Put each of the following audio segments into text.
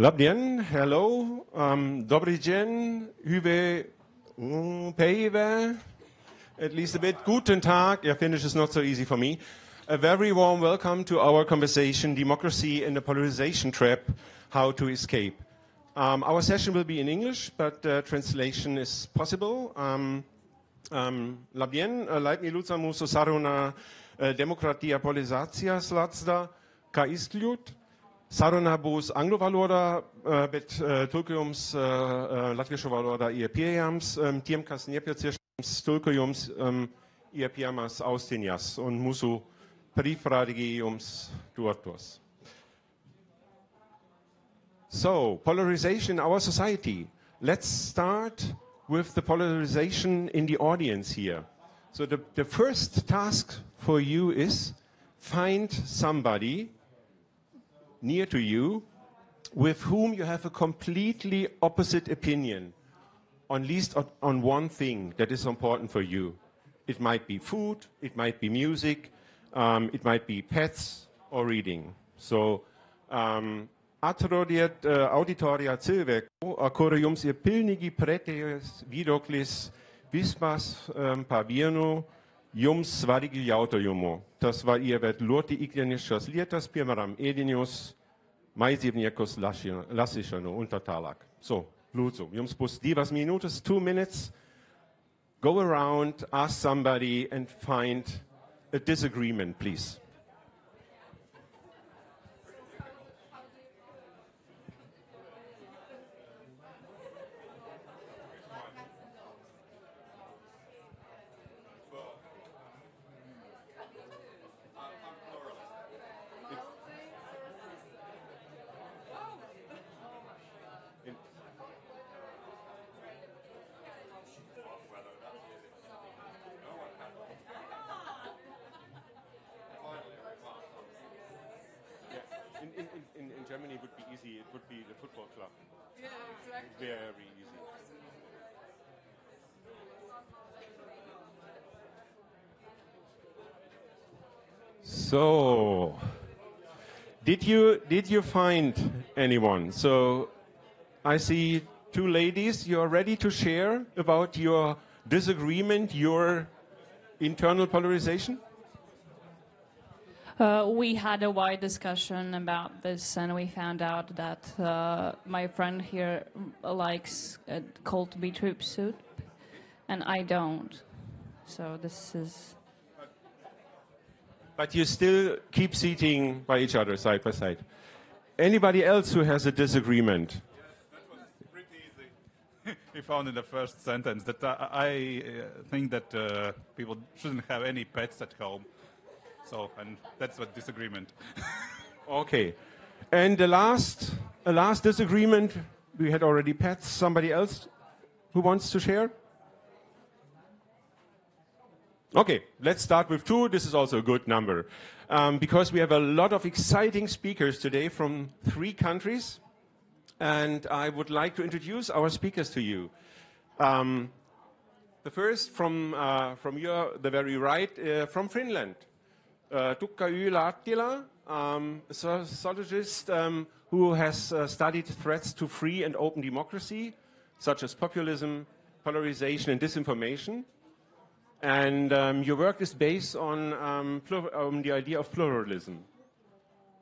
Labdien, hello, dobry dzień, hyvä päivä, at least a bit, guten Tag, yeah, Finnish is not so easy for me. A very warm welcome to our conversation, Democracy and the Polarization Trap, How to Escape. Our session will be in English, but translation is possible. Labdien, leit mi lutsamu so saruna demokratia polarizacija sladzda, ka iskljut. Saruna būs angļu valodā, bet tulkojums latviešu valodā ir pieejams tiem, kas nepieciešams tulkojums ir pieejams austiņās un mūsu brīvprātīgi jums dotos. So, polarization in our society. Let's start with the polarization in the audience here. So the first task for you is find somebody near to you with whom you have a completely opposite opinion, at least on one thing that is important for you. It might be food, it might be music, it might be pets or reading. So, atrodiet auditoria cilvēku, kura jums ir pilnīgi pretējais viedoklis vismaz par vienu jums svarīgu jautājumu. Tas var ievērt ļoti ikdienišķas lietas, piemēram, ēdiņus, maizīvniekus lasīšanu un tā tālāk. So, lūdzu, jums būs 2 minūtes, 2 minutes. Go around, ask somebody and find a disagreement, please. In Germany it would be easy, it would be the football club. Yeah, exactly. Very easy. So, did you find anyone? So, I see 2 ladies, you're ready to share about your disagreement, your internal polarization? We had a wide discussion about this, and we found out that my friend here likes cold beetroot soup, and I don't. So this is... But you still keep sitting by each other, side by side. Anybody else who has a disagreement? Yes, that was pretty easy. We found in the first sentence that I think that people shouldn't have any pets at home. So, and that's what disagreement. Okay. And the last disagreement, we had already pets. Somebody else who wants to share? Okay, let's start with 2. This is also a good number. Because we have a lot of exciting speakers today from 3 countries. And I would like to introduce our speakers to you. The first from the very right, from Finland. Tuukka Ylä-Anttila, a sociologist who has studied threats to free and open democracy, such as populism, polarization, and disinformation. And your work is based on the idea of pluralism.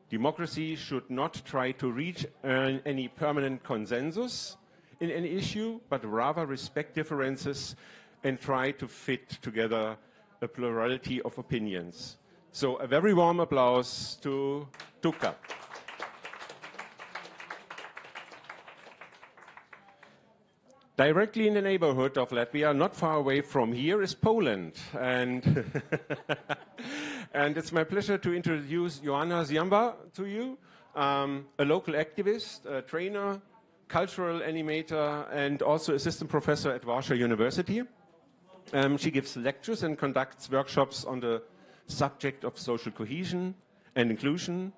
Democracy should not try to reach any permanent consensus in any issue, but rather respect differences and try to fit together a plurality of opinions. So a very warm applause to Tuukka. Directly in the neighborhood of Latvia, not far away from here, is Poland. And, and it's my pleasure to introduce Joanna Zięba to you, a local activist, a trainer, cultural animator, and also assistant professor at Warsaw University. She gives lectures and conducts workshops on the subject of social cohesion and inclusion,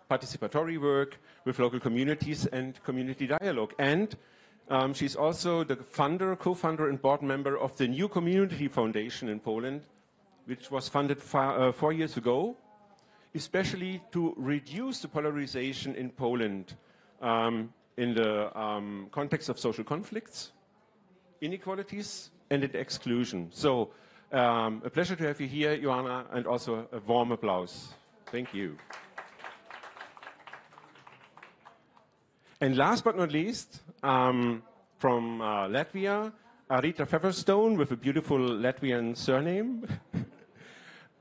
participatory work with local communities and community dialogue. And she's also the co-founder and board member of the New Community Foundation in Poland, which was funded 4 years ago, especially to reduce the polarization in Poland in the context of social conflicts, inequalities, and exclusion. So, a pleasure to have you here, Joanna, and also a warm applause. Thank you. And last but not least, from Latvia, Arita Featherstone with a beautiful Latvian surname,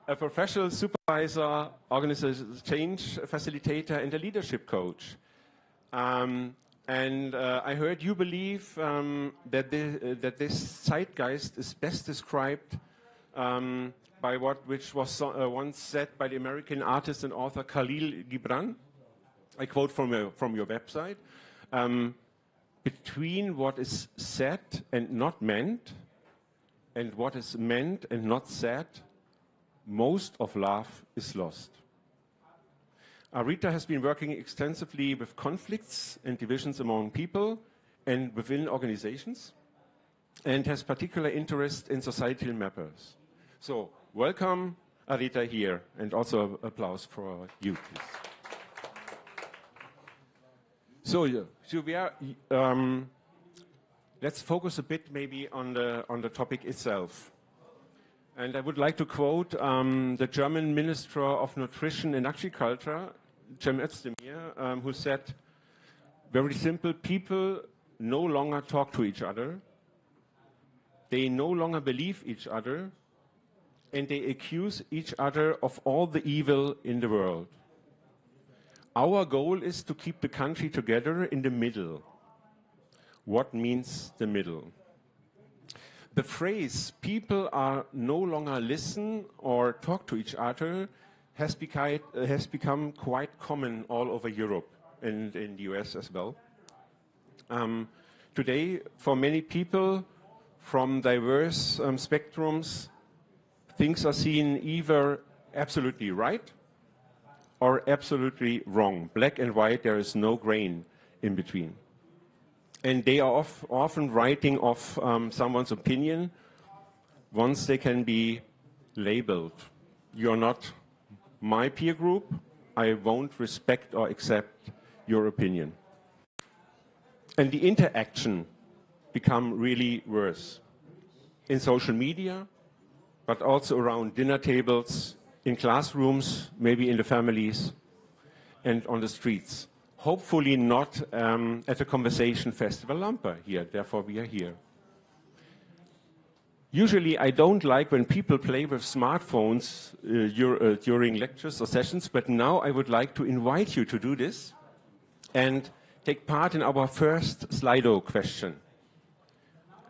a professional supervisor, organizational change facilitator, and a leadership coach. I heard you believe that this zeitgeist is best described by which was once said by the American artist and author Khalil Gibran. I quote from your website. Between what is said and not meant, and what is meant and not said, most of love is lost. Arita has been working extensively with conflicts and divisions among people and within organizations, and has particular interest in societal matters. So, welcome, Arita, here, and also applause for you, please. So let's focus a bit maybe on the topic itself. And I would like to quote the German Minister of Nutrition and Agriculture, Cem Özdemir, who said, very simple, people no longer talk to each other, they no longer believe each other, and they accuse each other of all the evil in the world. Our goal is to keep the country together in the middle. What means the middle? The phrase, people are no longer listen or talk to each other, has become quite common all over Europe and in the US as well. Today, for many people from diverse spectrums, things are seen either absolutely right or absolutely wrong. Black and white, there is no grain in between. And they are often writing off someone's opinion once they can be labeled. You're not my peer group, I won't respect or accept your opinion. And the interaction become really worse. In social media, but also around dinner tables, in classrooms, maybe in the families, and on the streets. Hopefully not at a conversation festival LAMPA here, therefore we are here. Usually I don't like when people play with smartphones during lectures or sessions, but now I would like to invite you to do this and take part in our first Slido question.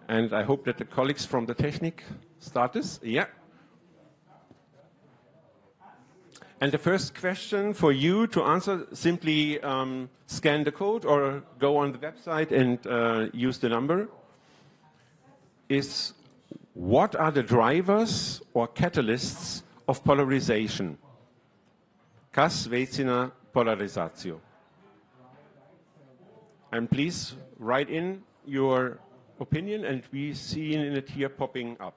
And I hope that the colleagues from the Technik start this. Yeah. And the first question for you to answer, simply scan the code or go on the website and use the number, is what are the drivers or catalysts of polarization? Kas veicina polarizāciju? And please write in your opinion, and we see it here popping up.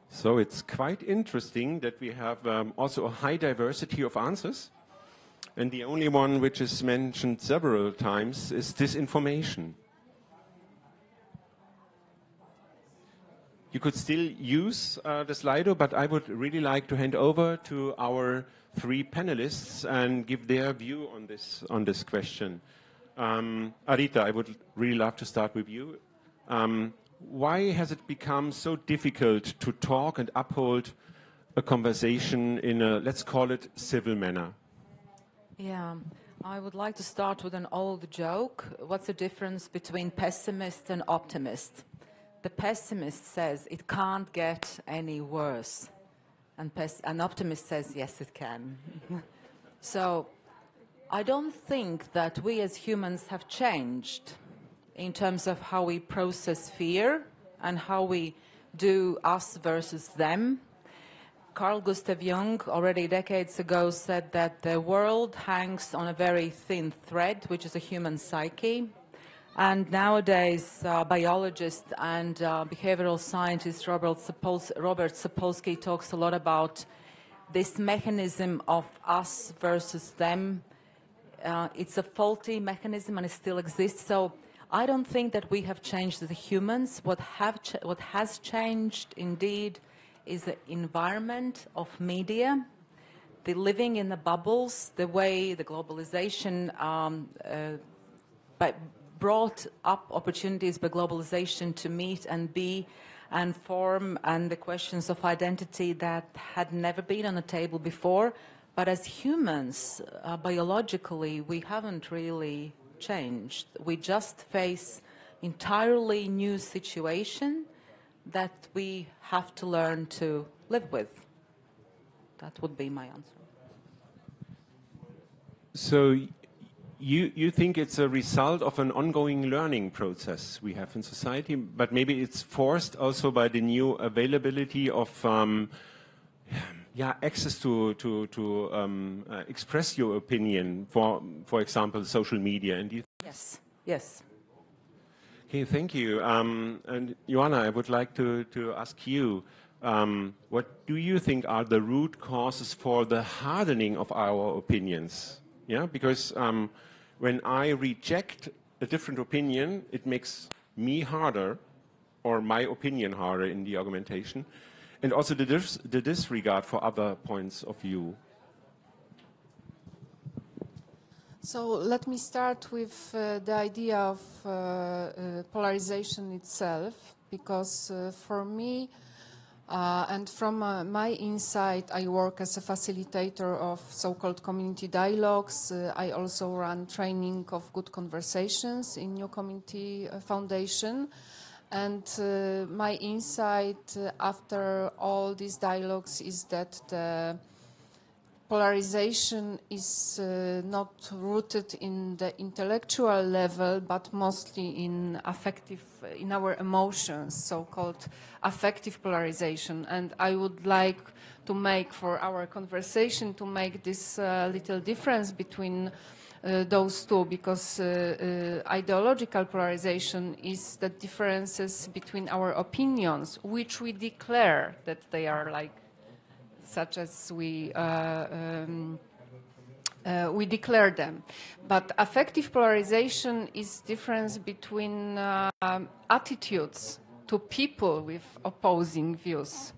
So it's quite interesting that we have also a high diversity of answers. And the only one which is mentioned several times is disinformation. You could still use the Slido, but I would really like to hand over to our three panelists and give their view on this question. Arita, I would really love to start with you. Why has it become so difficult to talk and uphold a conversation in a, let's call it, civil manner? Yeah, I would like to start with an old joke. What's the difference between pessimist and optimist? the pessimist says it can't get any worse. And an optimist says, yes, it can. So I don't think that we as humans have changed in terms of how we process fear and how we do us versus them. Carl Gustav Jung already decades ago said that the world hangs on a very thin thread, which is a human psyche. And nowadays, biologist and behavioral scientist Robert Sapolsky talks a lot about this mechanism of us versus them. It's a faulty mechanism and it still exists. So I don't think that we have changed as humans. What has changed indeed is the environment of media, the living in the bubbles, the way the globalization brought up opportunities by globalization to meet and be and form, and the questions of identity that had never been on the table before. But as humans, biologically, we haven't really changed. We just face entirely new situation that we have to learn to live with. That would be my answer. So you think it's a result of an ongoing learning process we have in society, but maybe it's forced also by the new availability of access to express your opinion, for example, social media. And yes, yes. Okay, thank you. And Joanna, I would like to ask you, what do you think are the root causes for the hardening of our opinions? Yeah, because when I reject a different opinion, it makes me harder, or my opinion harder in the argumentation, and also the disregard for other points of view. So let me start with the idea of polarization itself, because for me, and from my insight, I work as a facilitator of so-called community dialogues. I also run training of good conversations in New Community Foundation. And my insight after all these dialogues is that the polarization is not rooted in the intellectual level, but mostly in our emotions, so-called affective polarization. And I would like to make, for our conversation, to make this little difference between those two, because ideological polarization is the differences between our opinions, which we declare that they are like, such as we declare them. But affective polarization is difference between attitudes to people with opposing views.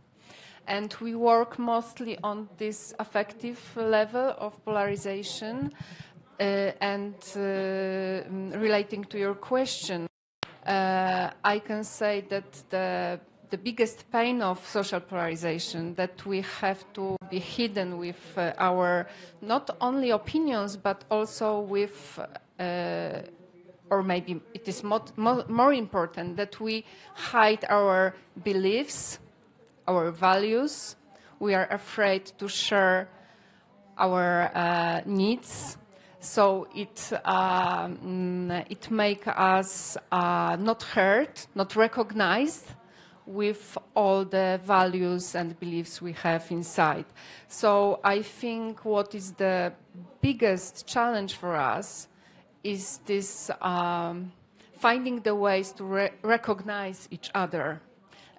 And we work mostly on this affective level of polarization. And relating to your question, I can say that the biggest pain of social polarization, that we have to be hidden with our not only opinions but also with or maybe it is more important that we hide our beliefs, our values. We are afraid to share our needs. So it makes us not heard, not recognized with all the values and beliefs we have inside. So I think what is the biggest challenge for us is this finding the ways to recognize each other.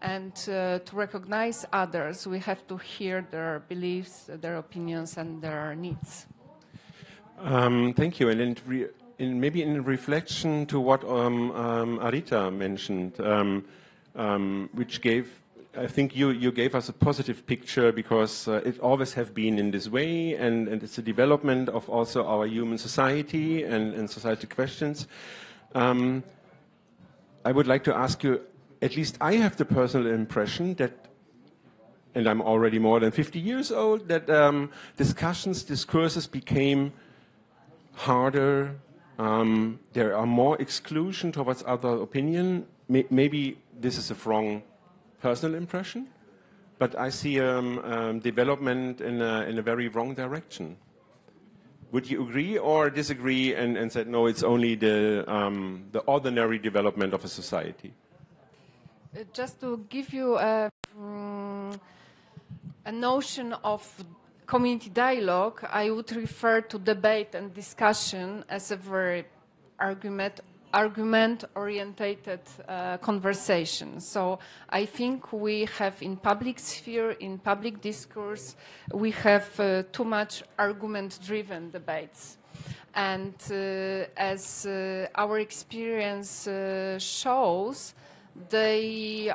And to recognize others, we have to hear their beliefs, their opinions, and their needs. Thank you. And maybe in reflection to what Arita mentioned, which gave, I think you gave us a positive picture, because it always have been in this way, and it's a development of also our human society and society questions. I would like to ask you, at least I have the personal impression that, and I'm already more than 50 years old, that discourses became harder. There are more exclusion towards other opinion. Maybe this is a wrong personal impression, but I see development in a very wrong direction. Would you agree or disagree and say, no, it's only the ordinary development of a society? Just to give you a notion of community dialogue, I would refer to debate and discussion as a very argument-orientated conversation. So I think we have in public sphere, in public discourse, we have too much argument-driven debates. And as our experience shows, they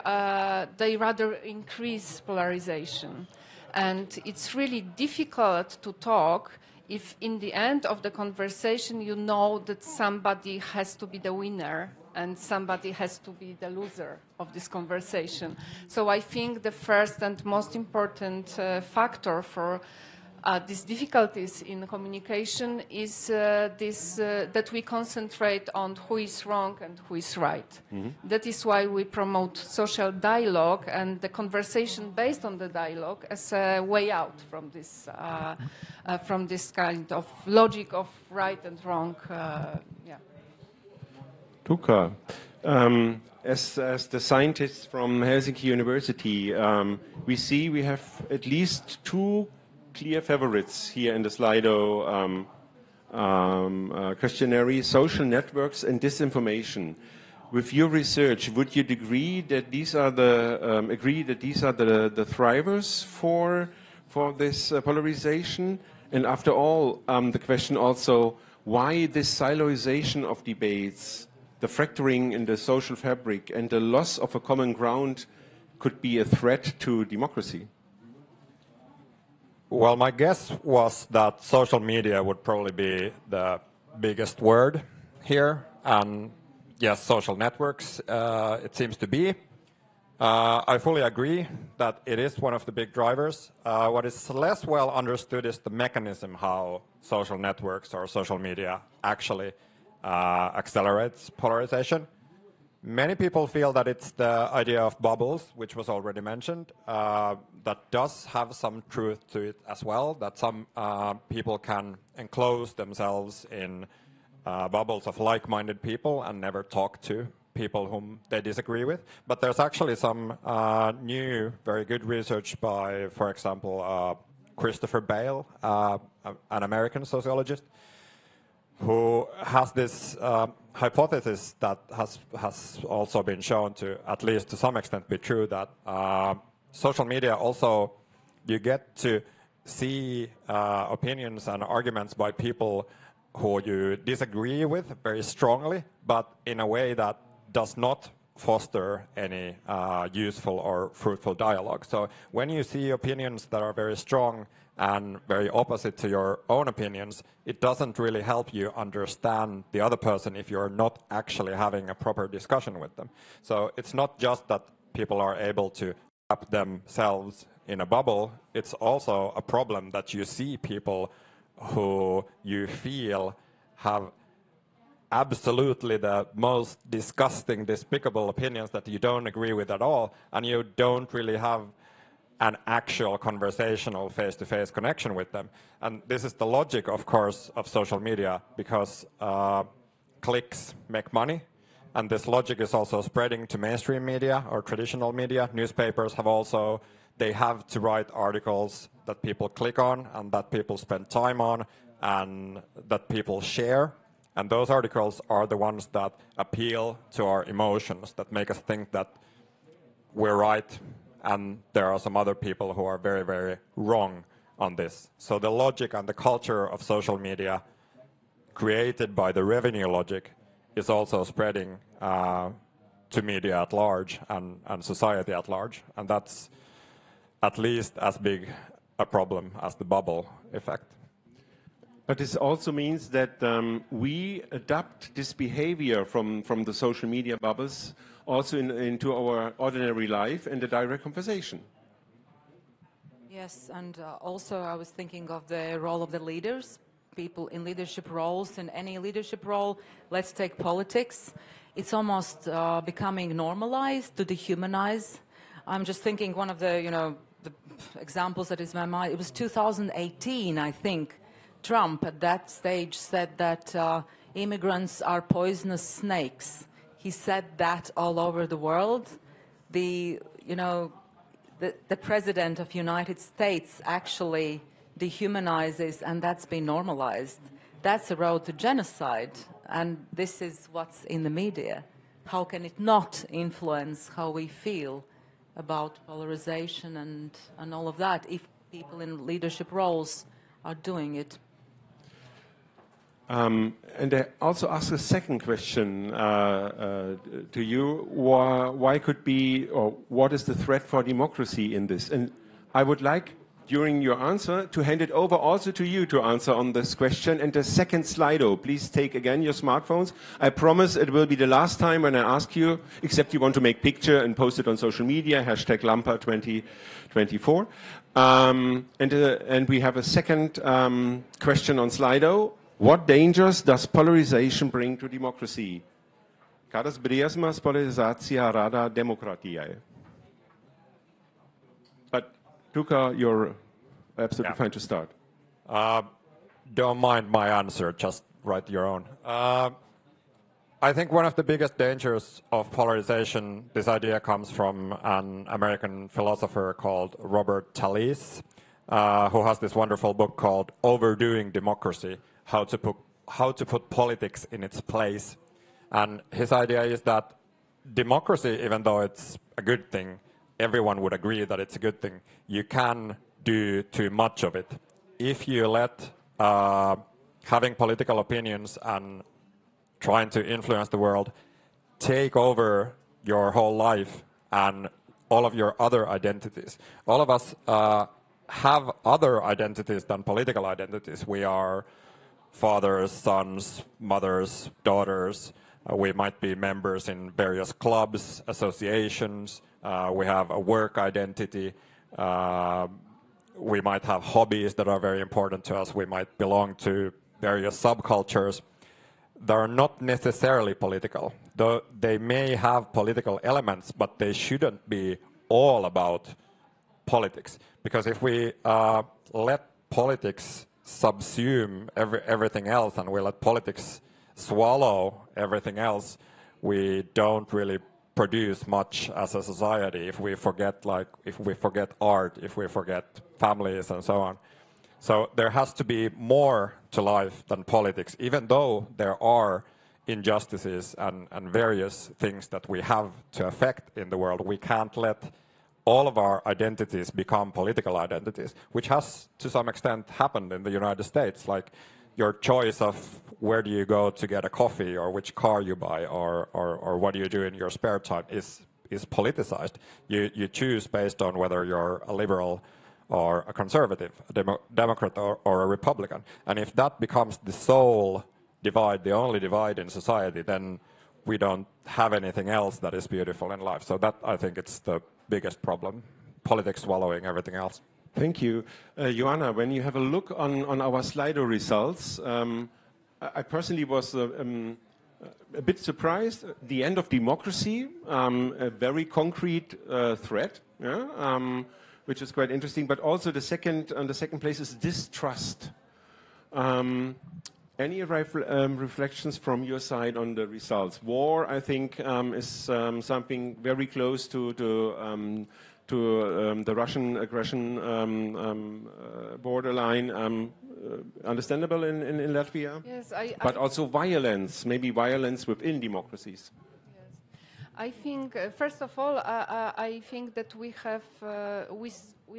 rather increase polarization. And it's really difficult to talk if in the end of the conversation you know that somebody has to be the winner and somebody has to be the loser of this conversation. So I think the first and most important factor for these difficulties in communication is that we concentrate on who is wrong and who is right. Mm-hmm. That is why we promote social dialogue and the conversation based on the dialogue as a way out from this kind of logic of right and wrong. Tuukka, as the scientists from Helsinki University, we have at least two clear favorites here in the Slido questionnaire: social networks and disinformation. With your research, would you agree that these are the thrivers for this polarization? And after all, the question also, why this siloization of debates, the fracturing in the social fabric, and the loss of a common ground could be a threat to democracy? Well, my guess was that social media would probably be the biggest word here. And yes, social networks, it seems to be. I fully agree that it is one of the big drivers. What is less well understood is the mechanism how social networks or social media actually accelerates polarization. Many people feel that it's the idea of bubbles, which was already mentioned, that does have some truth to it as well, that some people can enclose themselves in bubbles of like-minded people and never talk to people whom they disagree with. But there's actually some new, very good research by, for example, Christopher Bale, an American sociologist, who has this hypothesis that has also been shown to, at least to some extent, be true, that social media also, you get to see opinions and arguments by people who you disagree with very strongly, but in a way that does not foster any useful or fruitful dialogue. So when you see opinions that are very strong and very opposite to your own opinions, it doesn't really help you understand the other person if you're not actually having a proper discussion with them. So it's not just that people are able to wrap themselves in a bubble, it's also a problem that you see people who you feel have absolutely the most disgusting, despicable opinions that you don't agree with at all, and you don't really have an actual conversational face-to-face connection with them. And this is the logic, of course, of social media, because clicks make money, and this logic is also spreading to mainstream media or traditional media. Newspapers have also, they have to write articles that people click on and that people spend time on and that people share. And those articles are the ones that appeal to our emotions, that make us think that we're right and there are some other people who are very, very wrong on this. So the logic and the culture of social media created by the revenue logic is also spreading to media at large and society at large. And that's at least as big a problem as the bubble effect. But this also means that we adapt this behavior from the social media bubbles also into our ordinary life and the direct conversation. Yes, and also I was thinking of the role of the leaders, people in leadership roles, in any leadership role. Let's take politics. it's almost becoming normalized to dehumanize. I'm just thinking one of the, the examples that is in my mind, it was 2018, I think. Trump at that stage said that immigrants are poisonous snakes. He said that all over the world. The president of United States actually dehumanizes, and that's been normalized. That's a road to genocide, and this is what's in the media. How can it not influence how we feel about polarization and all of that if people in leadership roles are doing it? And I also ask a second question to you. Why could be, or what is the threat for democracy in this? And I would like, during your answer, to hand it over also to you to answer on this question. And the second Slido, please take again your smartphones. I promise it will be the last time when I ask you, except you want to make picture and post it on social media, hashtag LAMPA 2024. And we have a second question on Slido. What dangers does polarization bring to democracy? Kādas briesmas polarizācija rada demokratijai? But Tuukka, you're absolutely fine to start. Don't mind my answer, just write your own. I think one of the biggest dangers of polarization, this idea comes from an American philosopher called Robert Tallis, who has this wonderful book called Overdoing Democracy, how to put politics in its place. And his idea is that democracy, even though it's a good thing, everyone would agree that it's a good thing, you can do too much of it. If you let having political opinions and trying to influence the world take over your whole life and all of your other identities. All of us have other identities than political identities. We are fathers, sons, mothers, daughters. We might be members in various clubs, associations. We have a work identity. We might have hobbies that are very important to us. We might belong to various subcultures. They're not necessarily political. Though they may have political elements, but they shouldn't be all about politics. Because if we let politics subsume everything else and we let politics swallow everything else, we don't really produce much as a society if we forget art, if we forget families and so on. So there has to be more to life than politics, even though there are injustices and various things that we have to affect in the world. We can't let all of our identities become political identities, which has to some extent happened in the United States. Like your choice of where do you go to get a coffee or which car you buy or what do you do in your spare time is politicized. You choose based on whether you're a liberal or a conservative, a Democrat or a Republican. And if that becomes the sole divide, the only divide in society, then we don't have anything else that is beautiful in life. So that, I think, it's the biggest problem, politics swallowing everything else. Thank you. Joanna, when you have a look on our Slido results, I personally was a bit surprised. The end of democracy, a very concrete threat, which is quite interesting. But also the second place is distrust. Any reflections from your side on the results? War, I think, is something very close to the Russian aggression borderline. Understandable in Latvia? Yes, but also violence, maybe violence within democracies. I think, first of all, I think that we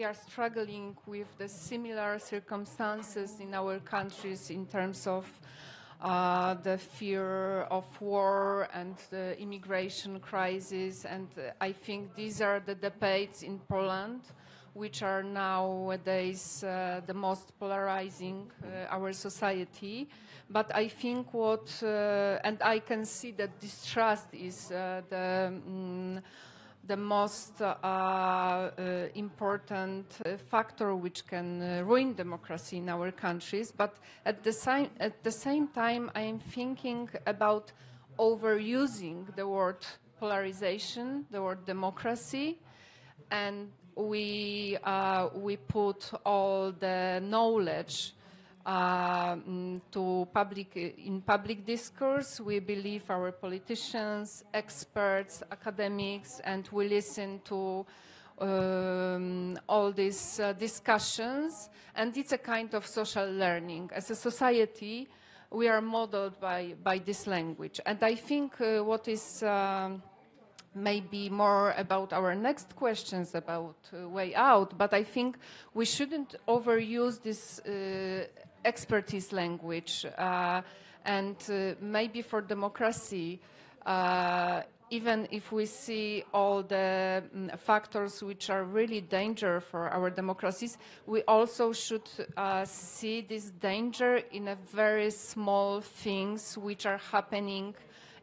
are struggling with the similar circumstances in our countries in terms of the fear of war and the immigration crisis. And I think these are the debates in Poland, which are nowadays the most polarizing our society. But I think and I can see that distrust is the most important factor which can ruin democracy in our countries. But at the same time, I am thinking about overusing the word polarization, the word democracy, and we put all the knowledge in public discourse. We believe our politicians, experts, academics, and we listen to all these discussions, and it's a kind of social learning. As a society, we are modeled by this language. And I think what is maybe more about our next questions about way out, but I think we shouldn't overuse this expertise language. And maybe for democracy, even if we see all the factors which are really danger for our democracies, we also should see this danger in a very small things which are happening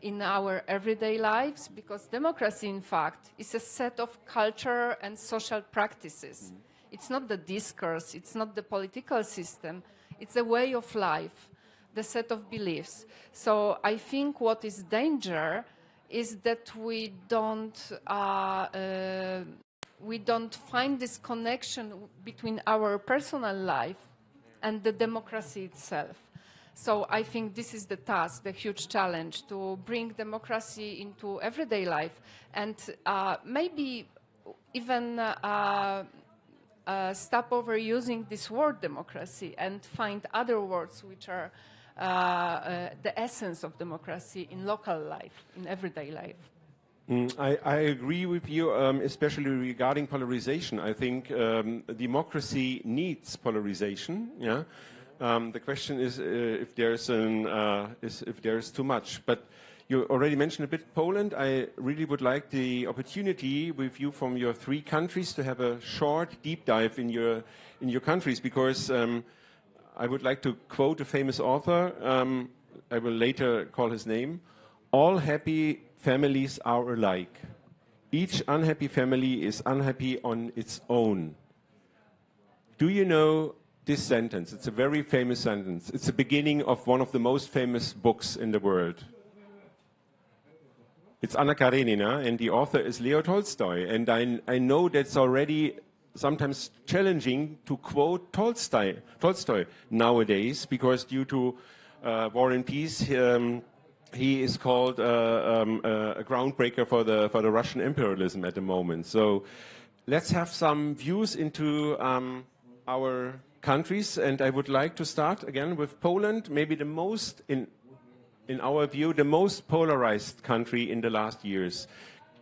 in our everyday lives, because democracy, in fact, is a set of culture and social practices. It's not the discourse, it's not the political system, it's a way of life, the set of beliefs. So I think what is danger is that we don't find this connection between our personal life and the democracy itself. So I think this is the task, the huge challenge, to bring democracy into everyday life, and maybe even stop overusing this word democracy and find other words which are the essence of democracy in local life, in everyday life. I agree with you, especially regarding polarization. I think democracy needs polarization. Yeah. The question is if there's too much. But you already mentioned a bit Poland. I really would like the opportunity with you from your three countries to have a short deep dive in your countries, because I would like to quote a famous author. I will later call his name. All happy families are alike. Each unhappy family is unhappy on its own. Do you know this sentence? It's a very famous sentence. It's the beginning of one of the most famous books in the world. It's Anna Karenina, and the author is Leo Tolstoy. And I know that's already sometimes challenging to quote Tolstoy nowadays, because due to War and Peace, he is called a groundbreaker for the Russian imperialism at the moment. So let's have some views into our countries, and I would like to start again with Poland, maybe the most, in our view, the most polarized country in the last years.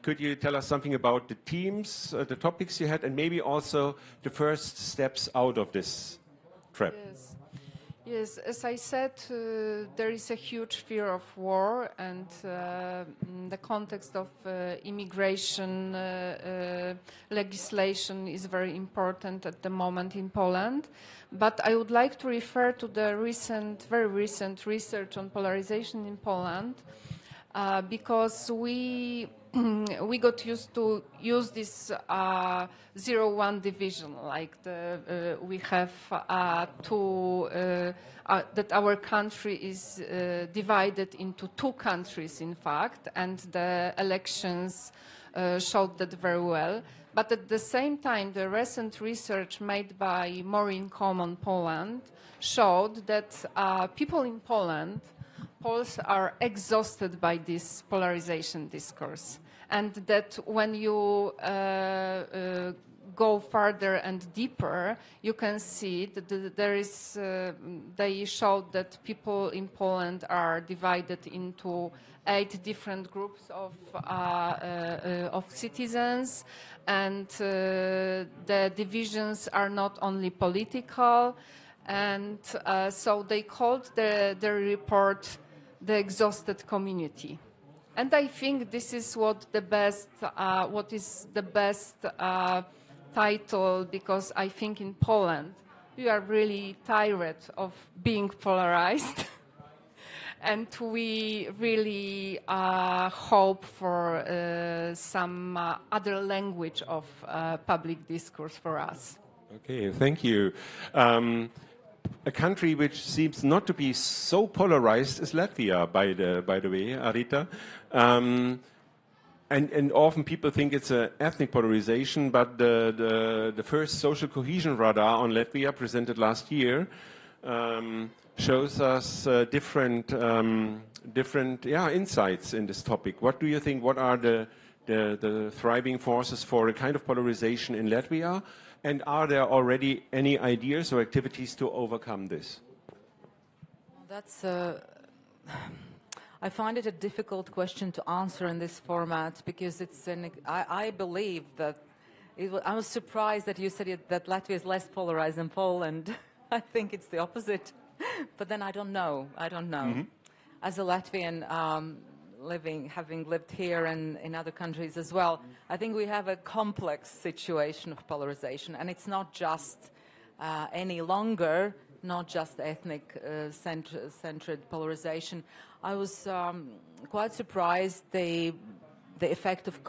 Could you tell us something about the themes, the topics you had, and maybe also the first steps out of this trap? Yes, as I said, there is a huge fear of war, and the context of immigration legislation is very important at the moment in Poland. But I would like to refer to the very recent research on polarization in Poland, because we got used to use this 0-1 division, like we have that our country is divided into two countries, in fact, and the elections showed that very well. But at the same time, the recent research made by More in Common Poland showed that people in Poland, Poles, are exhausted by this polarization discourse, and that when you go further and deeper, you can see that they showed that people in Poland are divided into 8 different groups of citizens, and the divisions are not only political, and so they called the report the exhausted community. And I think this is what is the best title, because I think in Poland we are really tired of being polarized. And we really hope for some other language of public discourse for us. Okay, thank you. a country which seems not to be so polarized is Latvia, by the way, Arita. And often people think it's an ethnic polarization, but the first social cohesion radar on Latvia, presented last year, shows us different insights in this topic. What do you think? What are the thriving forces for a kind of polarization in Latvia? And are there already any ideas or activities to overcome this? That's I find it a difficult question to answer in this format because it's I believe that I was surprised that you said that Latvia is less polarized than Poland. I think it's the opposite, but then I don't know. Mm-hmm. As a Latvian, having lived here and in other countries as well, I think we have a complex situation of polarization, and it's not just any longer, not just ethnic centered polarization. I was quite surprised the effect of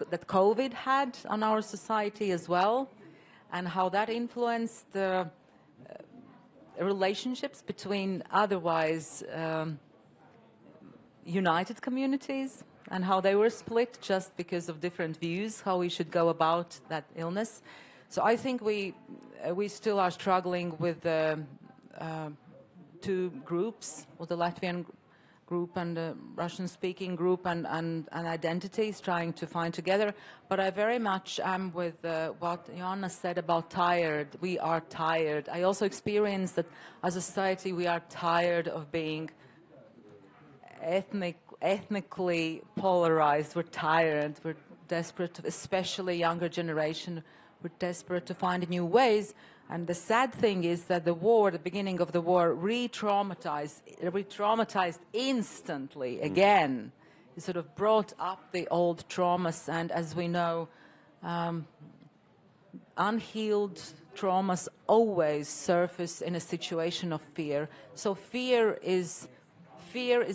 that COVID had on our society as well, and how that influenced the relationships between otherwise united communities, and how they were split just because of different views, how we should go about that illness. So I think we still are struggling with two groups, with the Latvian group and the Russian-speaking group, and identities trying to find together. But I very much am with what Joanna said about tired. We are tired. I also experienced that as a society we are tired of being ethnically polarized. We're tired. We're desperate, especially younger generation. We're desperate to find new ways. And the sad thing is that the beginning of the war, re-traumatized instantly again. It sort of brought up the old traumas, and as we know, unhealed traumas always surface in a situation of fear. So fear is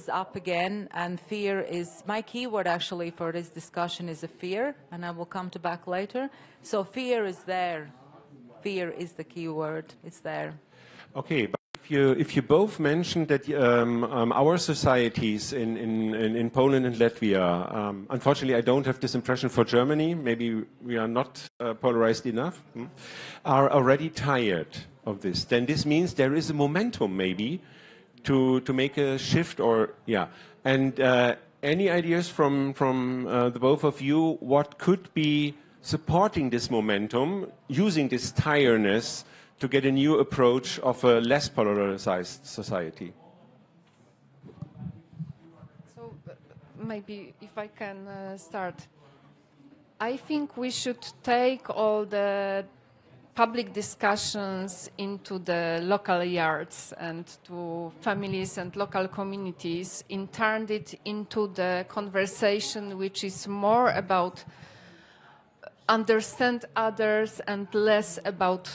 up again, and fear is my keyword actually for this discussion is a fear, and I will come to back later. So fear is there. Fear is the key word. It's there. Okay, but if you both mentioned that our societies in Poland and Latvia, unfortunately I don't have this impression for Germany, maybe we are not polarized enough, are already tired of this, then this means there is a momentum maybe to make a shift, or and any ideas from the both of you, what could be supporting this momentum, using this tiredness to get a new approach of a less polarized society? So maybe if I can start. I think we should take all the public discussions into the local yards and to families and local communities, and turned it into the conversation which is more about understand others and less about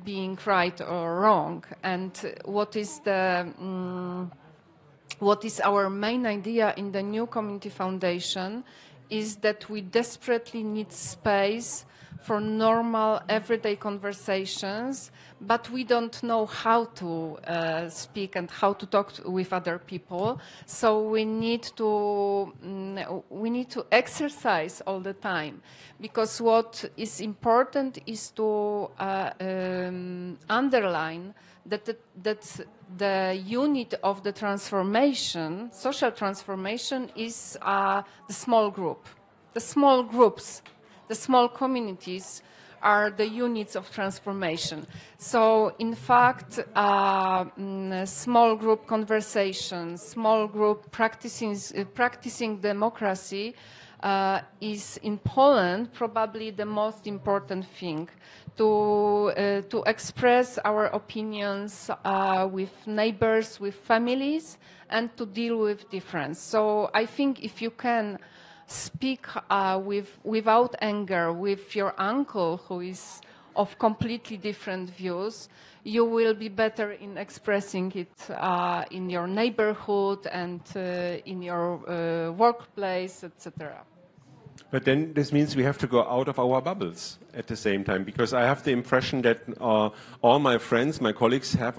being right or wrong. And what is our main idea in the new community foundation is that we desperately need space for normal everyday conversations, but we don't know how to speak and how to talk with other people. So we need to exercise all the time, because what is important is to underline that the unit of the transformation, social transformation, is the small group, the small groups. The small communities are the units of transformation. So, in fact, small group conversations, small group practicing democracy is in Poland probably the most important thing to express our opinions with neighbors, with families, and to deal with difference. So, I think if you can speak without anger with your uncle who is of completely different views, you will be better in expressing it in your neighborhood and in your workplace, etc. But then this means we have to go out of our bubbles at the same time, because I have the impression that all my friends, my colleagues have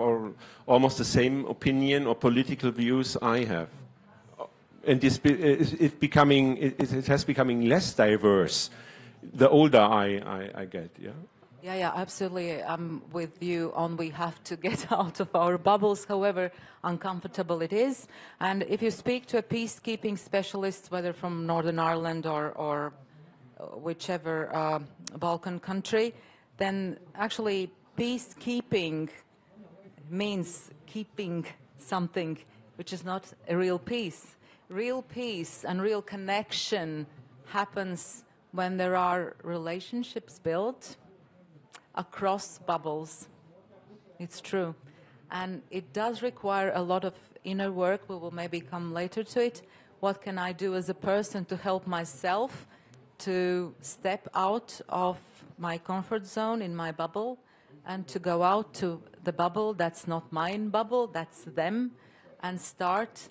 almost the same opinion or political views I have. And this, it has becoming less diverse the older I get, yeah? Yeah, absolutely. I'm with you on we have to get out of our bubbles, however uncomfortable it is. And if you speak to a peacekeeping specialist, whether from Northern Ireland or whichever Balkan country, then actually peacekeeping means keeping something which is not a real peace. Real peace and real connection happens when there are relationships built across bubbles. It's true. And it does require a lot of inner work. We will maybe come later to it. What can I do as a person to help myself to step out of my comfort zone in my bubble and to go out to the bubble that's not mine bubble, that's them, and start,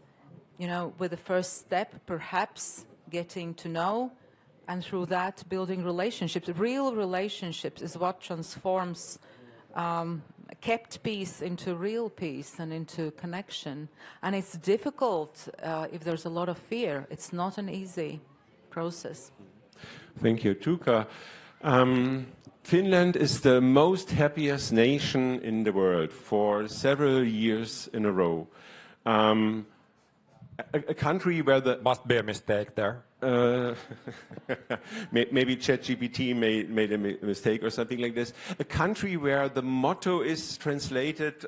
you know, with the first step, perhaps getting to know, and through that, building relationships. Real relationships is what transforms kept peace into real peace and into connection. And it's difficult if there's a lot of fear. It's not an easy process. Thank you, Tuukka. Finland is the most happiest nation in the world for several years in a row. A country where the... Must be a mistake there. Maybe ChatGPT made a mistake or something like this. A country where the motto is translated,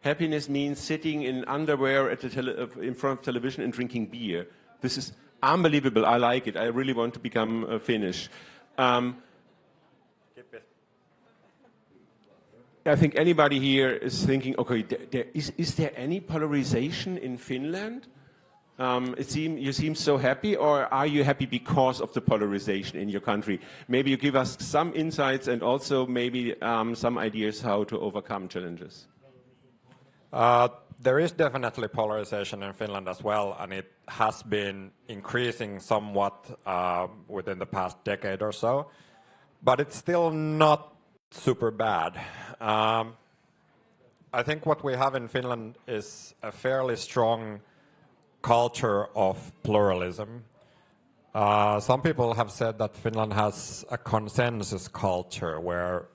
happiness means sitting in underwear at in front of television and drinking beer. This is unbelievable. I like it. I really want to become Finnish. I think anybody here is thinking, okay, is there any polarization in Finland? You seem so happy, or are you happy because of the polarization in your country? Maybe you give us some insights and also maybe some ideas how to overcome challenges. There is definitely polarization in Finland as well, and it has been increasing somewhat within the past decade or so, but it's still not super bad. I think what we have in Finland is a fairly strong culture of pluralism. Some people have said that Finland has a consensus culture where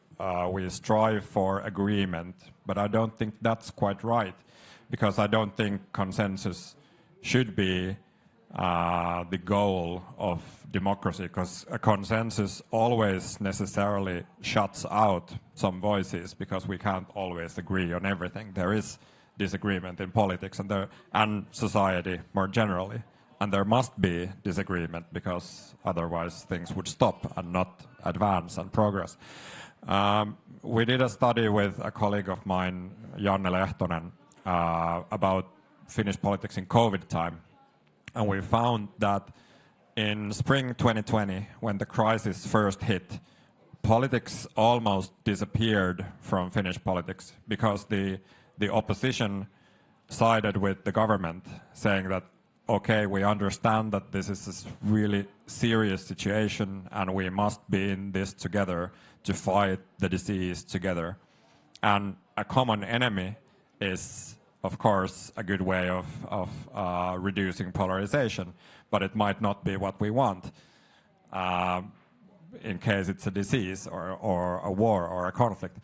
we strive for agreement, but I don't think that's quite right, because I don't think consensus should be the goal of democracy, because a consensus always necessarily shuts out some voices, because we can't always agree on everything. There is disagreement in politics and society more generally, and there must be disagreement, because otherwise things would stop and not advance and progress. We did a study with a colleague of mine, Janne Lehtonen, about Finnish politics in COVID time, and we found that in spring 2020, when the crisis first hit, politics almost disappeared from Finnish politics, because the opposition sided with the government, saying that, okay, we understand that this is a really serious situation and we must be in this together to fight the disease together. And a common enemy is, of course, a good way of reducing polarization, but it might not be what we want in case it's a disease or a war or a conflict.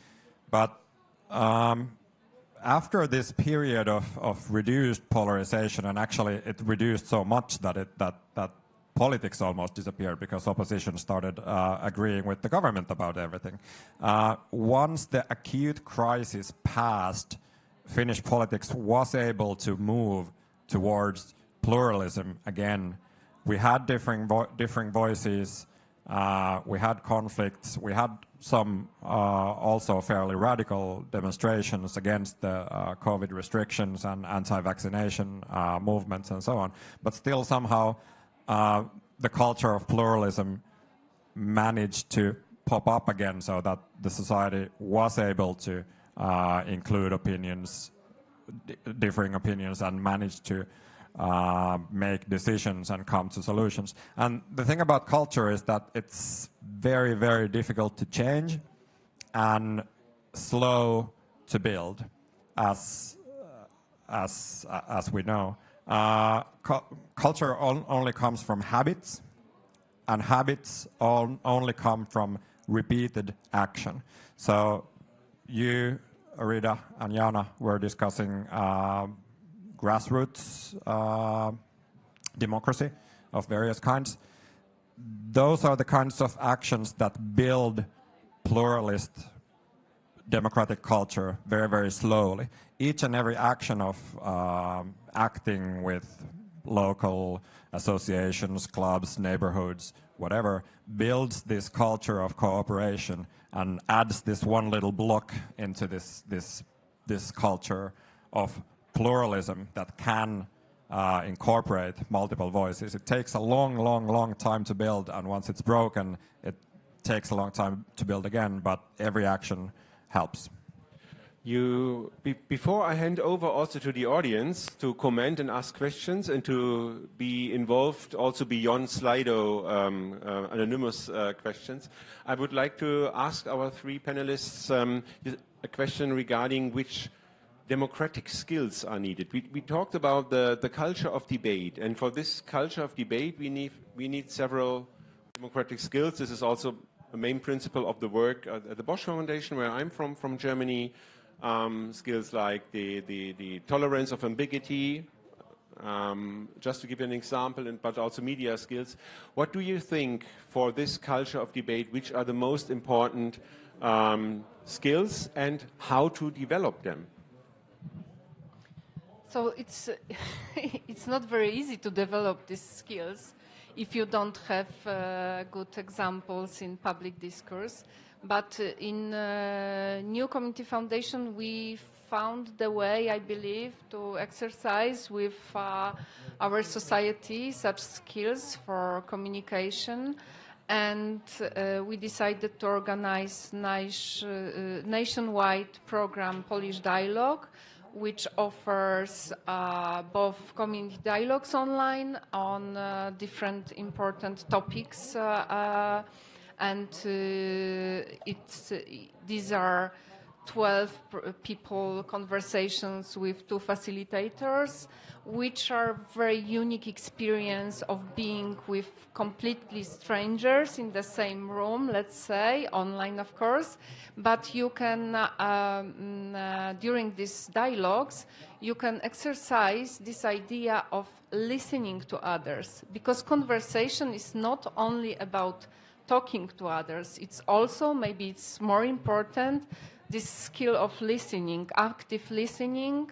But after this period of reduced polarization, and actually it reduced so much that politics almost disappeared, because opposition started agreeing with the government about everything. Once the acute crisis passed, Finnish politics was able to move towards pluralism again. We had differing voices, we had conflicts, we had some also fairly radical demonstrations against the COVID restrictions and anti-vaccination movements and so on. But still somehow the culture of pluralism managed to pop up again, so that the society was able to include opinions, differing opinions, and managed to make decisions and come to solutions. And the thing about culture is that it's very, very difficult to change and slow to build, as we know. Culture only comes from habits, and habits only come from repeated action. So you, Arita and Joanna, were discussing grassroots democracy of various kinds. Those are the kinds of actions that build pluralist democratic culture very, very slowly. Each and every action of acting with local associations, clubs, neighborhoods, whatever, builds this culture of cooperation and adds this one little block into this culture of pluralism that can incorporate multiple voices. It takes a long time to build, and once it's broken, it takes a long time to build again, but every action helps. Before I hand over also to the audience to comment and ask questions and to be involved also beyond Slido anonymous questions, I would like to ask our three panelists a question regarding which democratic skills are needed. We talked about the culture of debate, and for this culture of debate we need several democratic skills. This is also a main principle of the work at the Bosch Foundation, where I'm from Germany. Skills like the tolerance of ambiguity, just to give you an example, but also media skills. What do you think for this culture of debate, which are the most important skills and how to develop them? So it's not very easy to develop these skills if you don't have good examples in public discourse. But in New Community Foundation, we found the way, I believe, to exercise with our society such skills for communication. And we decided to organize nationwide program Polish Dialogue, which offers both community dialogues online on different important topics, and these are 12 people conversations with 2 facilitators, which are very unique experience of being with completely strangers in the same room, let's say, online of course, but you can, during these dialogues, you can exercise this idea of listening to others, because conversation is not only about talking to others, it's also, maybe it's more important, this skill of listening, active listening,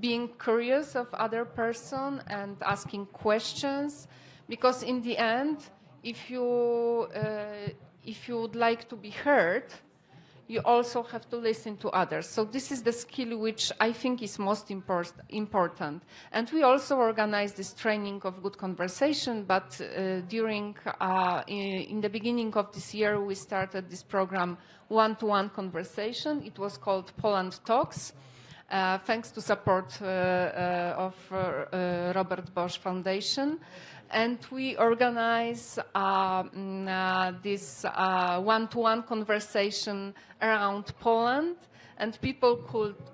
being curious of other person and asking questions, because in the end, if you would like to be heard, you also have to listen to others. So this is the skill which I think is most important. And we also organize this training of good conversation, but in the beginning of this year, we started this program, one-to-one conversation. It was called Poland Talks, thanks to support of Robert Bosch Foundation. And we organize this one-to-one conversation around Poland, and people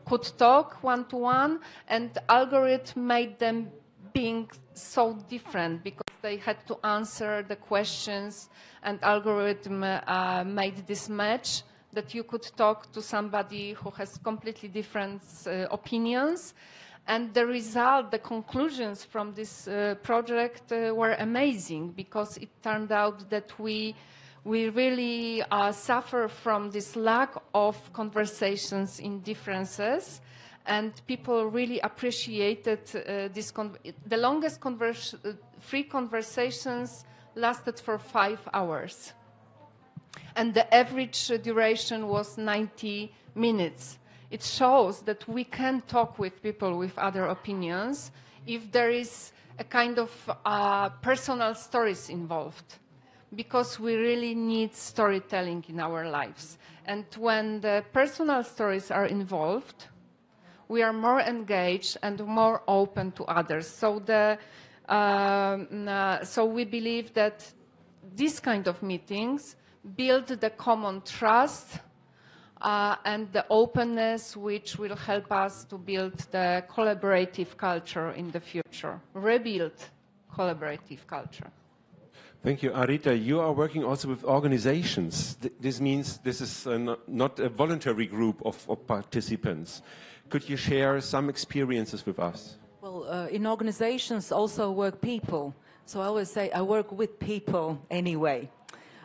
could talk one-to-one, and algorithm made them being so different because they had to answer the questions, and algorithm made this match that you could talk to somebody who has completely different opinions. And the result, the conclusions from this project were amazing, because it turned out that we really suffer from this lack of conversations in differences, and people really appreciated this. The longest free conversations lasted for 5 hours, and the average duration was 90 minutes. It shows that we can talk with people with other opinions if there is a kind of personal stories involved, because we really need storytelling in our lives. And when the personal stories are involved, we are more engaged and more open to others. So, so we believe that these kind of meetings build the common trust and the openness which will help us to build the collaborative culture in the future, rebuild collaborative culture. Thank you. Arita, you are working also with organizations. This means this is not a voluntary group of participants. Could you share some experiences with us? Well, in organizations also work people. So I always say I work with people anyway.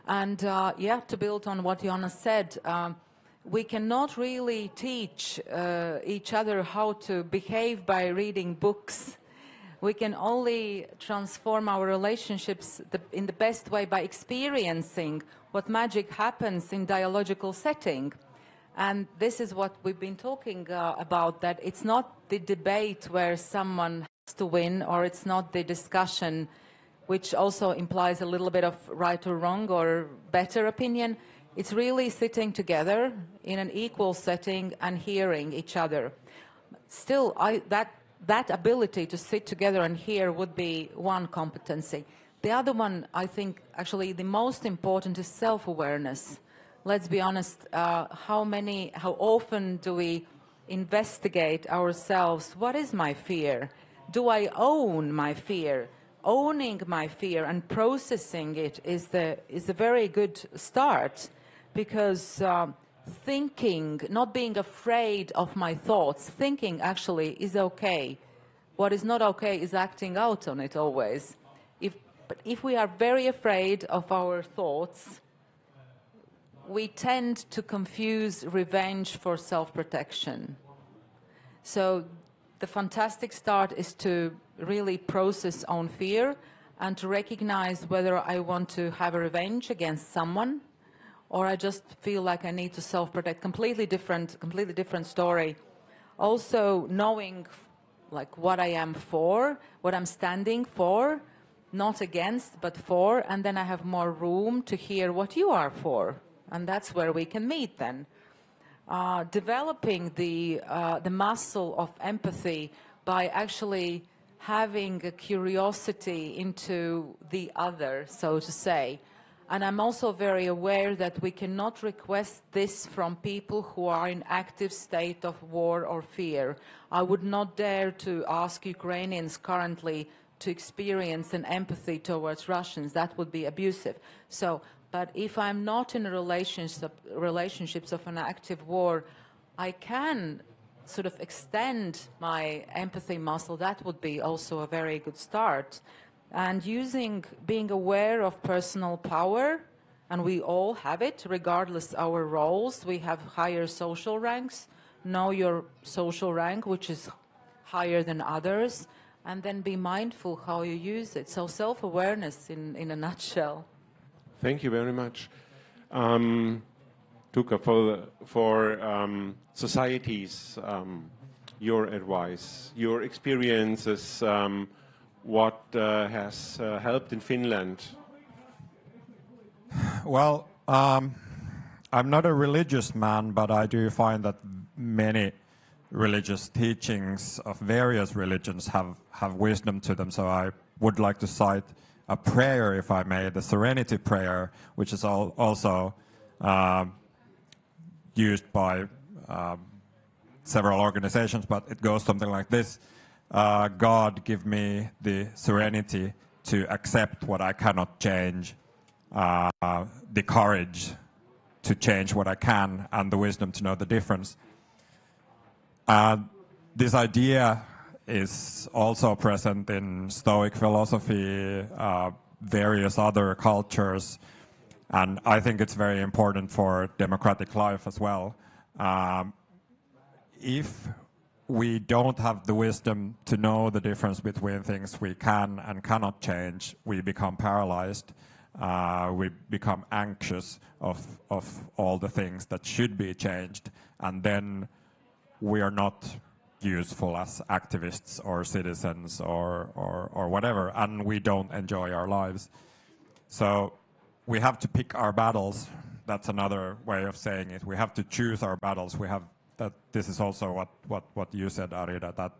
And yeah, to build on what Joanna said, we cannot really teach each other how to behave by reading books. We can only transform our relationships in the best way by experiencing what magic happens in dialogical setting. And this is what we've been talking about, that it's not the debate where someone has to win, or it's not the discussion which also implies a little bit of right or wrong or better opinion. It's really sitting together in an equal setting and hearing each other. Still, that ability to sit together and hear would be one competency. The other one, I think, actually the most important is self-awareness. Let's be honest, how often do we investigate ourselves? What is my fear? Do I own my fear? Owning my fear and processing it is a very good start, because thinking, not being afraid of my thoughts, thinking actually is okay. What is not okay is acting out on it always. But if we are very afraid of our thoughts, we tend to confuse revenge for self-protection. So the fantastic start is to really process own fear and to recognize whether I want to have a revenge against someone, or I just feel like I need to self-protect. Completely different story. Also knowing like what I am for, what I'm standing for, not against, but for, and then I have more room to hear what you are for. And that's where we can meet then. Developing the muscle of empathy by actually having a curiosity into the other, so to say. And I'm also very aware that we cannot request this from people who are in active state of war or fear. I would not dare to ask Ukrainians currently to experience an empathy towards Russians. That would be abusive. But if I'm not in a relationships of an active war, I can sort of extend my empathy muscle. That would be also a very good start. And being aware of personal power, and we all have it, regardless our roles. We have higher social ranks. Know your social rank, which is higher than others, and then be mindful how you use it. So self-awareness in a nutshell. Thank you very much. Tuukka, for societies, your advice, your experiences, what has helped in Finland? Well, I'm not a religious man, but I do find that many religious teachings of various religions have wisdom to them. So I would like to cite a prayer, if I may, the Serenity Prayer, which is also used by several organizations, but it goes something like this. God, give me the serenity to accept what I cannot change, the courage to change what I can, and the wisdom to know the difference. This idea is also present in Stoic philosophy, various other cultures, and I think it's very important for democratic life as well. If we don't have the wisdom to know the difference between things we can and cannot change, we become paralyzed. We become anxious of all the things that should be changed, and then we are not useful as activists or citizens or whatever, and we don't enjoy our lives. So we have to pick our battles. That's another way of saying it. We have to choose our battles. that this is also what you said, Arita, that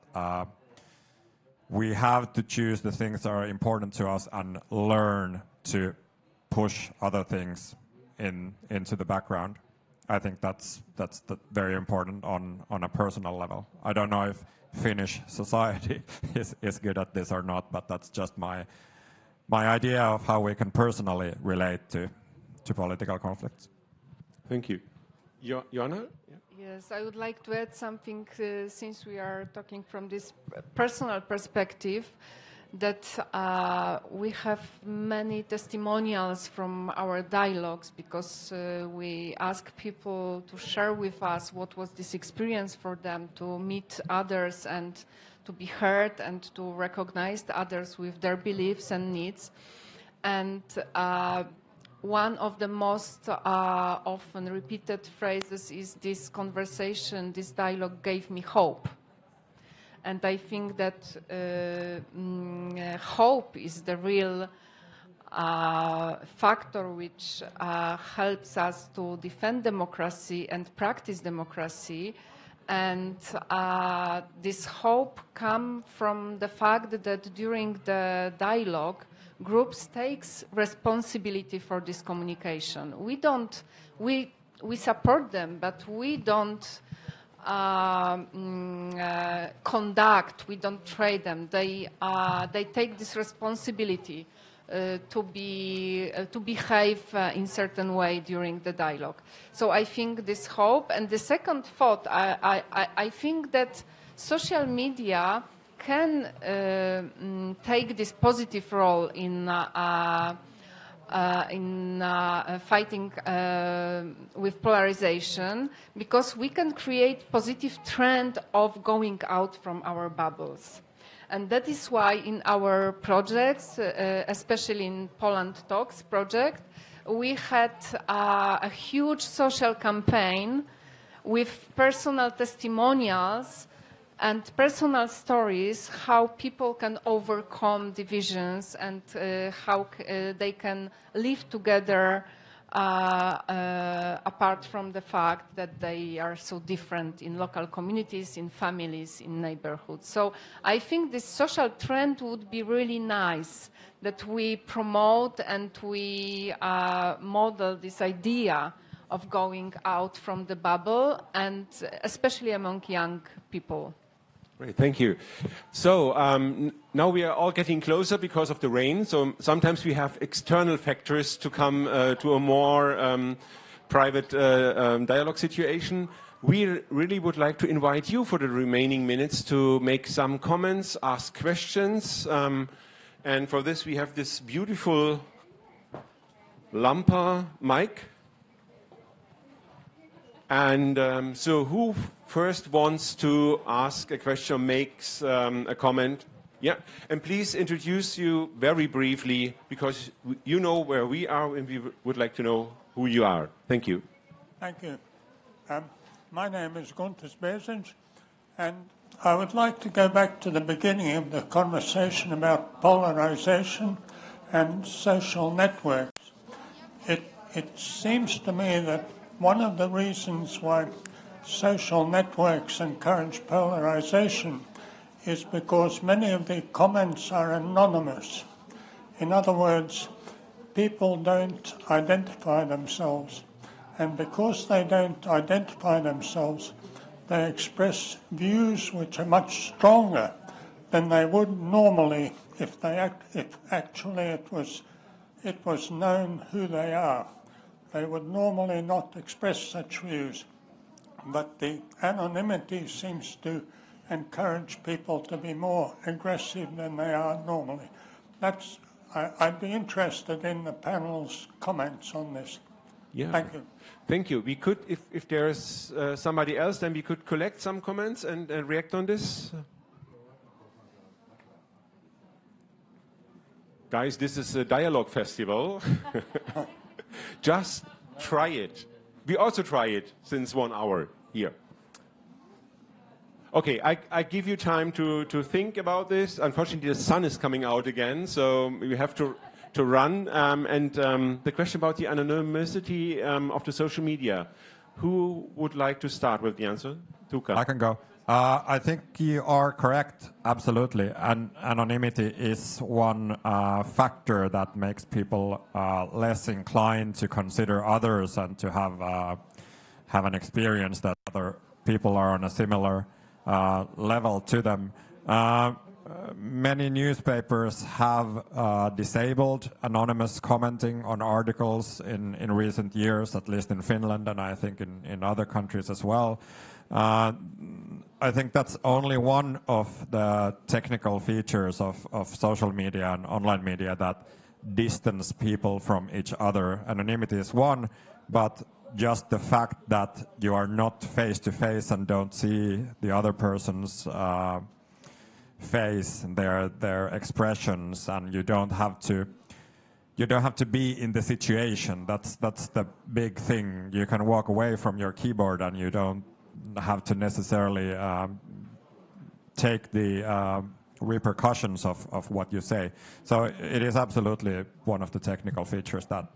we have to choose the things that are important to us and learn to push other things into the background. I think that's very important on a personal level. I don't know if Finnish society is good at this or not, but that's just my idea of how we can personally relate to political conflicts. Thank you. Joanna? Yes, I would like to add something since we are talking from this personal perspective, that we have many testimonials from our dialogues, because we ask people to share with us what was this experience for them, to meet others and to be heard and to recognize the others with their beliefs and needs. And one of the most often repeated phrases is this conversation, this dialogue gave me hope. And I think that hope is the real factor which helps us to defend democracy and practice democracy. And this hope comes from the fact that during the dialogue, groups takes responsibility for this communication. We support them, but we don't conduct, we don't trade them. They take this responsibility to behave in certain way during the dialogue. So I think this hope. And the second thought, I think that social media can take this positive role in fighting with polarization, because we can create positive trend of going out from our bubbles. And that is why in our projects, especially in Poland Talks project, we had a huge social campaign with personal testimonials and personal stories, how people can overcome divisions and how they can live together apart from the fact that they are so different in local communities, in families, in neighborhoods. So I think this social trend would be really nice, that we promote and we model this idea of going out from the bubble, and especially among young people. Great, thank you. So now we are all getting closer because of the rain. So sometimes we have external factors to come to a more private dialogue situation. We really would like to invite you for the remaining minutes to make some comments, ask questions. And for this we have this beautiful LAMPA mic. And so who first wants to ask a question, makes a comment? Yeah, and please introduce you very briefly, because you know where we are and we would like to know who you are. Thank you. Thank you. My name is Cēsis, and I would like to go back to the beginning of the conversation about polarization and social networks. It seems to me that one of the reasons why social networks encourage polarization is because many of the comments are anonymous. In other words, people don't identify themselves. And because they don't identify themselves, they express views which are much stronger than they would normally if actually it was known who they are. They would normally not express such views, but the anonymity seems to encourage people to be more aggressive than they are normally. I'd be interested in the panel's comments on this. Yeah. Thank you. Thank you. We could, if there's somebody else, then we could collect some comments and react on this. Guys, this is a dialogue festival. Just try it. We also try it since 1 hour here. Okay, I give you time to think about this. Unfortunately, the sun is coming out again, so we have to run. And the question about the anonymity of the social media. Who would like to start with the answer? Tuukka. I can go. I think you are correct, absolutely. And anonymity is one factor that makes people less inclined to consider others and to have an experience that other people are on a similar level to them. Many newspapers have disabled anonymous commenting on articles in recent years, at least in Finland, and I think in other countries as well. I think that's only one of the technical features of social media and online media that distance people from each other. Anonymity is one, but just the fact that you are not face to face and don't see the other person's face, their expressions, and you don't have to be in the situation. That's the big thing. You can walk away from your keyboard and you don't have to necessarily take the repercussions of what you say. So it is absolutely one of the technical features that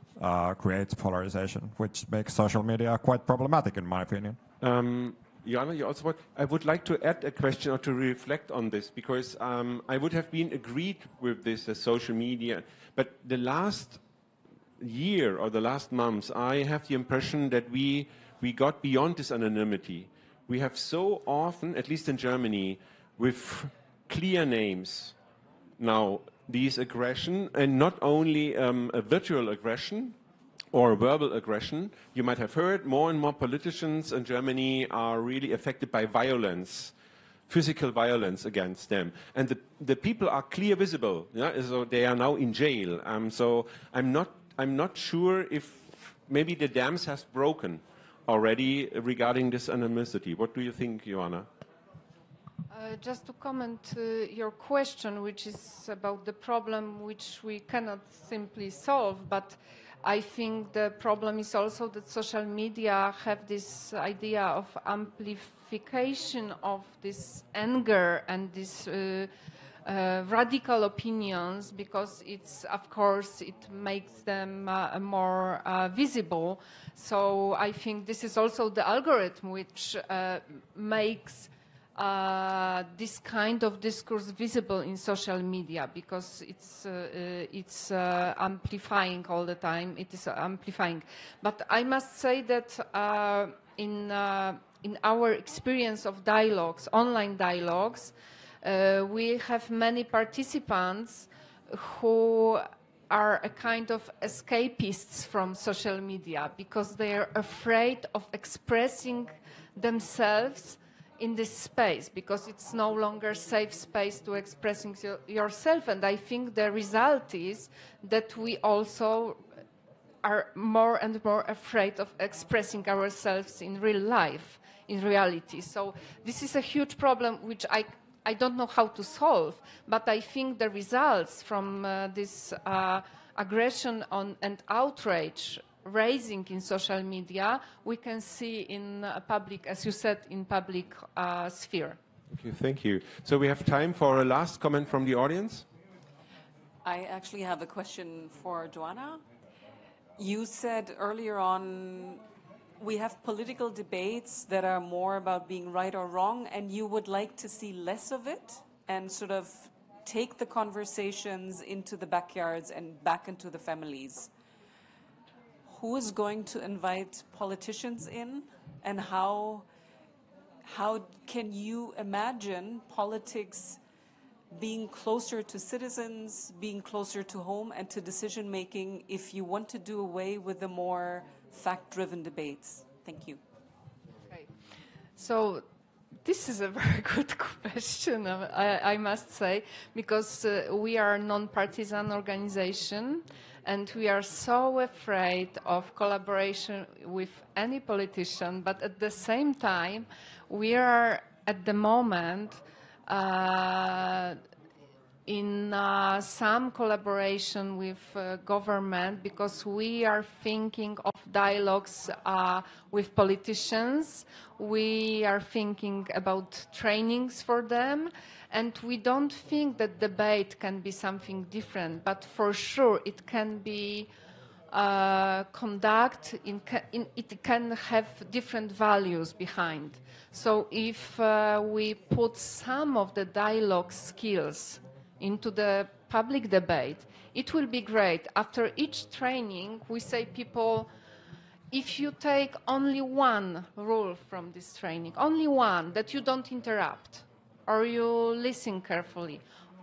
creates polarization, which makes social media quite problematic, in my opinion. Joanna, you also I would like to add a question or to reflect on this, because I would have been agreed with this social media, but the last year or the last months, I have the impression that we got beyond this anonymity. We have so often, at least in Germany, with clear names now, these aggression, and not only a virtual aggression or a verbal aggression. You might have heard more and more politicians in Germany are really affected by violence, physical violence against them. And the people are clear visible, yeah? So they are now in jail. So I'm not sure if maybe the dams have broken already regarding this anonymity. What do you think, Joanna? Just to comment your question, which is about the problem which we cannot simply solve, but I think the problem is also that social media have this idea of amplification of this anger and this radical opinions, because it's, of course, it makes them more visible. So I think this is also the algorithm which makes this kind of discourse visible in social media, because it's amplifying all the time. It is amplifying. But I must say that in our experience of dialogues, online dialogues, we have many participants who are a kind of escapists from social media, because they are afraid of expressing themselves in this space, because it's no longer safe space to expressing yourself. And I think the result is that we also are more and more afraid of expressing ourselves in real life, in reality. So this is a huge problem which I don't know how to solve, but I think the results from this aggression and outrage raising in social media, we can see in public, as you said, in public sphere. Okay, thank you. So we have time for a last comment from the audience. I actually have a question for Joanna. You said earlier on, we have political debates that are more about being right or wrong, and you would like to see less of it and sort of take the conversations into the backyards and back into the families. Who is going to invite politicians in, and how can you imagine politics being closer to citizens, being closer to home and to decision making, if you want to do away with the more fact-driven debates? Thank you. Okay. So this is a very good question, I must say, because we are a non-partisan organization, and we are so afraid of collaboration with any politician, but at the same time, we are at the moment in some collaboration with government, because we are thinking of dialogues with politicians. We are thinking about trainings for them, and we don't think that debate can be something different, but for sure it can be conduct, it can have different values behind. So if we put some of the dialogue skills into the public debate, it will be great. After each training, we say people, if you take only one rule from this training, only one, that you don't interrupt, or you listen carefully,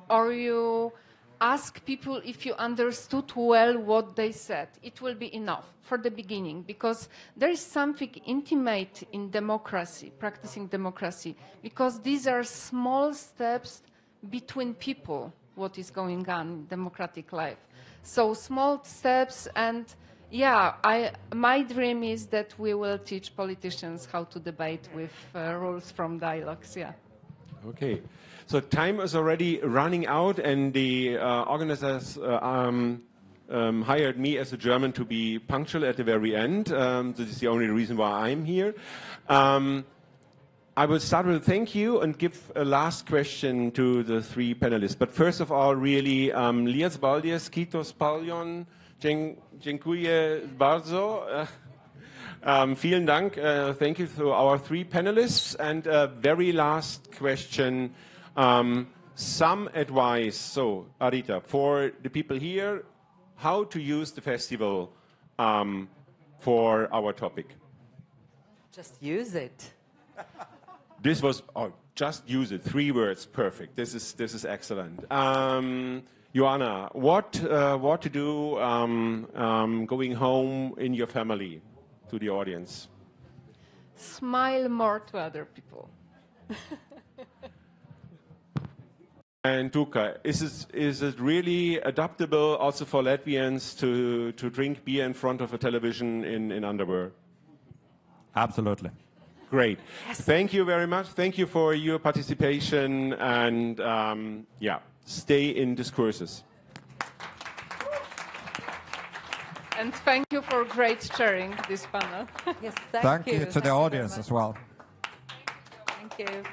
or you ask people if you understood well what they said, it will be enough for the beginning, because there is something intimate in democracy, practicing democracy, because these are small steps between people, what is going on in democratic life. So small steps, and yeah, my dream is that we will teach politicians how to debate with rules from dialogues, yeah. Okay, so time is already running out, and the organizers hired me as a German to be punctual at the very end. This is the only reason why I'm here. I will start with a thank you and give a last question to the three panelists. But first of all, really, Lias Baldies, Kitos Palion, Dziękuję bardzo. Vielen Dank. Thank you to our three panelists. And a very last question, some advice. So, Arita, for the people here, how to use the festival for our topic? Just use it. This was, just use it. 3 words, perfect. This is excellent. Joanna, what to do going home in your family, to the audience? Smile more to other people. And Tuukka, is it really adaptable also for Latvians to drink beer in front of a television in underwear? Absolutely. Great. Yes. Thank you very much. Thank you for your participation, and yeah, stay in discourses. And thank you for great chairing this panel. Yes, thank you to the audience as well. Thank you.